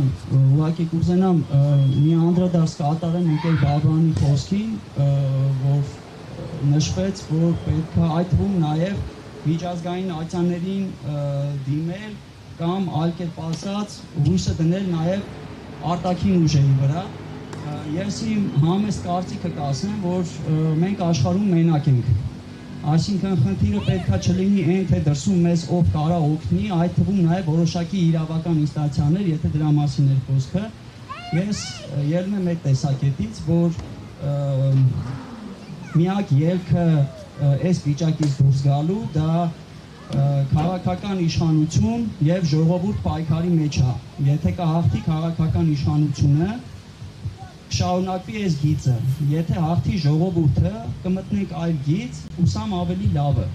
ջան, ուղղակի կուզենամ մի անդրադարձ կատարեմ ընկեր Բաբրանի խոսքին, որ նշվեց, որ պետք է այդ թվում նաև միջազգային ատյաններին դիմել կամ այլ կերպ ասած հույսը դնել նաև արտաքին ուժերի վրա։ Ես իմ համեստ կարծիքը կասեմ, որ մենք աշխարհում մենակ ենք։ Այսինքն խնդիրը պետքա չլինի այն, թե դրսում մեզ ով կարա օգնի, այդ թվում նաև որոշակի իրավական ինստանցիաներ, եթե դրա մասին էր խոսքը։ Ես ելնում եմ այդ տեսակետից, որ միակ ելքը այս վիճակից դուրս գալու դա քաղաքական իշխանություն եւ ժողովուրդ պայքարի մեջ է։ Եթե կհաղթի քաղաքական իշխանությունը, շարունակվի այս գիծը, եթե հաղթի ժողովուրդը, կմտնենք այլ գիծ, ուսամ ավելի լավը։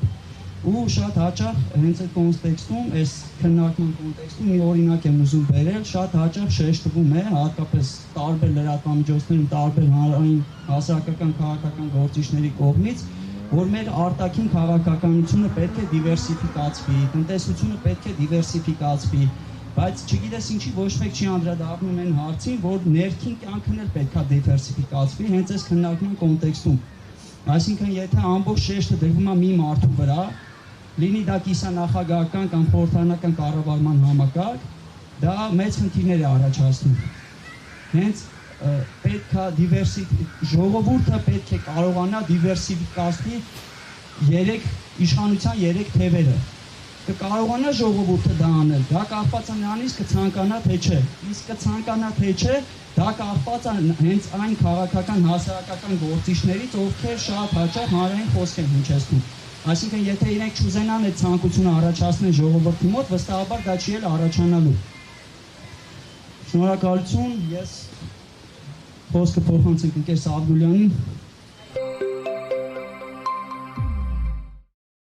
Ու շատ հաճախ հենց այդ կոնտեքստում, այս քննարկման կոնտեքստում մի օրինակ եմ ուզում բերել, շատ հաճախ շեշտվում է, հատկապես տարբեր լրատվամիջոցներում, տարբեր հանրային հասարակական քաղաքական գործիչների կողմից, որ մեր արտաքին քաղաքականությունը պետք է դիվերսիֆիկացվի, տնտեսությունը պետք է դիվերսիֆիկացվի, բայց չգիտես ինչի ոչ մեկ չի անդրադառնում այն հարցին, որ ներքին կյանքն էլ պետքա դիվերսիֆիկացվի հենց այս քննարկման կոնտեքստում։ Այսինքն, եթե ամբողջ շեշտը դրվում է մի մարդու վրա, լինի դա կիսանախագահական կամ խորհրդարանական կառավարման համակարգ, դա մեծ խնդիրներ է առաջացնում։ Հենց պետքա ժողովուրդը պետք է կարողանա դիվերսիֆիկացնի իշխանության երեք թևերը։ Կկարողանա ժողովուրդը դա անել, դա կախված է նրանից կցանկանա թե չէ, իսկ կցանկանա թե չէ, դա կախված է հենց այն քաղաքական հասարակական գործիչներից, ովքեր շատ հաճախ հանրային խոսք են հնչեցնում։ Այսինքն, եթե իրենք չուզենան այդ ցանկությունը առաջացնել ժողովրդի մոտ, վստահաբար դա չի էլ առաջանալու։ Շնորհակալություն, ես խոսքը փոխանցենք ընկեր Սաղդուլյանին։